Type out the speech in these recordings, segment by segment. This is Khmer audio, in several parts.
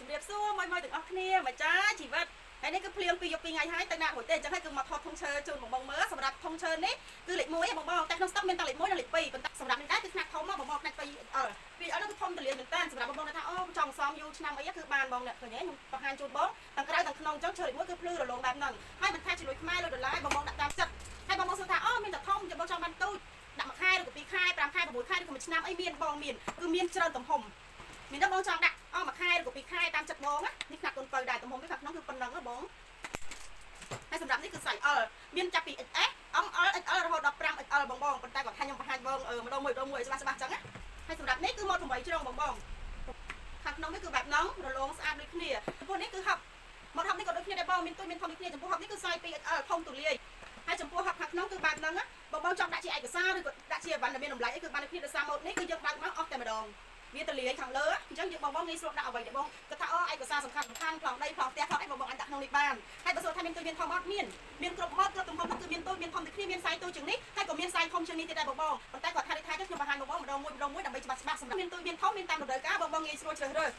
ជំរាបសួរមកទាំងអស់គ្នាម្ចាស់ជីវិតហើយនេះគឺភ្លៀងពីយកពីថ្ងៃហើយទៅណាហូតទេអញ្ចឹងហើយគឺមកថតធំឈើជូនបងមើលសម្រាប់ធំឈើនេះគឺលេខ1បងតែក្នុងស្តុកមានតែលេខ1និងលេខ2ប៉ុន្តែសម្រាប់នេះដែរគឺខ្នាតធំមកបងខ្នាត2ពីអត់គឺធំទលាមែនតើសម្រាប់បងថាអូចង់សំយូរឆ្នាំអីគឺបានបងអ្នកឃើញទេខ្ញុំបង្ហាញជូនបងទាំងក្រៅទាំងក្នុងអញ្ចឹងឈើលេខ1គឺភ្លឺរលោងបែបហ្នឹងហើយមិនថាជាលុយខ្មែរលុយដុល្លារបងដាក់តាមចិត្តហើយបងសួរថាអូមានតែធំចាំបងចង់បានទូចដាក់មួយខែឬក៏2ខែ5ខែ6ខែឬក៏មួយឆ្នាំអីមានបងមានគឺមានច្រើនទំហំមានតែបងចង់ដាក់អូមួយខែឬក៏2ខែតាមចិត្តបងណានេះខ្នាតកូនបើដែរទំហំនេះខាងក្នុងគឺប៉ុណ្ណឹងហ៎បងហើយសម្រាប់នេះគឺ size L មានចាប់ពី XS ML XL រហូតដល់ 5XL បងប៉ុន្តែគាត់ថាខ្ញុំបង្ហាញបងម្ដងមួយច្បាស់អញ្ចឹងណាហើយសម្រាប់នេះគឺម៉ូត8ជ្រុងបងខាងក្នុងនេះគឺបែបហ្នឹងរលោងស្អាតដូចគ្នាចំពោះនេះគឺហឹបម៉ូតហឹបនេះក៏ដូចគ្នាដែរបងមានទូចមានធំដូចគ្នាចំពោះហឹបនេះគឺ size 2XL ធំទូលាយហើយចំពោះហឹបខាងក្នុងគឺបែបហ្នឹងបងចង់ដាក់ជាឯកសារឬក៏ដាក់ជាអីវ៉ាន់ដែលមានតម្លៃអីគឺបានដូចគ្នាដោយសារម៉ូតនេះគឺយើងបើកមកអស់តែម្ដងវាទលាយខាងលើអញ្ចឹងយើងបងងាយស្រួលដាក់អ្វីដែលបងគាត់ថាអូឯកសារសំខាន់ប្លង់ដីប្លង់ផ្ទះប្លង់អីបងអាចដាក់ក្នុងនេះបានហើយបើសួរថាមានទូចមានធំអត់មានគ្រប់ម៉ូតគ្រប់ទំហំគឺមានទូចមានធំដូចគ្នាមាន size ទូចជាងនេះហើយក៏មាន size ធំជាងនេះទៀតដែរបងប៉ុន្តែគាត់ថាខ្ញុំបង្ហាញបងម្ដងមួយដើម្បីច្បាស់សម្រាប់មានទូចមានធំមានតាមតម្រូវការបងងាយស្រួលជ្រើសរើស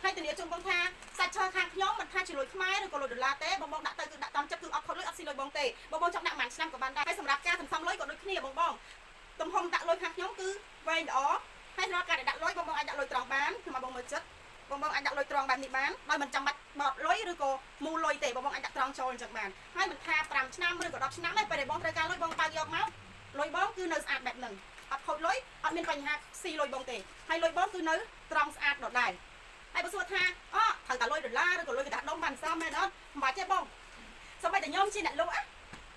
ហើយធានាជូនបងថាសាច់ឈើខាងខ្ញុំមិនថាជាលុយខ្មែរឬក៏លុយដុល្លារទេបងដាក់ទៅគឺដាក់តាមចិត្តគឺអត់ខុសលុយអត់ស៊ីលុយបងទេបងចង់ដាក់មួយឆ្នាំក៏បានដែរហើយសម្រាប់ការសន្សំលុយក៏ដូចគ្នាបងទំហំដាក់លុយខាងខ្ញុំគឺវែងល្អហើយសម្រាប់ការដាក់លុយបងអាចដាក់លុយត្រង់បានគឺមកបងមើលចិត្តបងអាចដាក់លុយត្រង់បែបនេះបានដោយមិនចាំបាច់បត់លុយឬក៏មូលលុយទេបងអាចដាក់ត្រង់ចូលអញ្ចឹងបានហើយមិនថា5ឆ្នាំឬក៏10ឆ្នាំទេពេលដែលបងត្រូវការលុយបងបើកយកមកលុយបងគឺនៅស្អាតបែបហ្នឹងអត់ខូចលុយអត់មានបញ្ហាស៊ីលុយបងទេហើយលុយបងគឺនៅត្រង់ស្អាតដដែលហើយបើសួរថាអូត្រូវតែលុយដុល្លារឬក៏លុយក្រដាសដុំបានសមមែនអត់មិនបាច់ទេបងសូម្បីតែខ្ញុំជាអ្នកលក់ក៏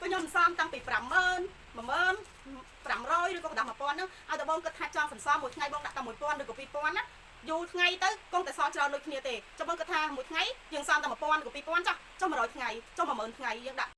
ខ្ញុំសំតាំងពី50000 10500ឬក៏កណ្ដាស់1000ហ្នឹងឲ្យតែបងគិតថាចង់សន្សំមួយថ្ងៃបងដាក់តែ1000ឬក៏2000ណាយូរថ្ងៃទៅគង់តែសល់ច្រើនដូចគ្នាទេចាំបងគិតថាមួយថ្ងៃយើងសំតែ1000ឬក៏2000ចុះ100ថ្ងៃចុះ10000ថ្ងៃយើងដាក់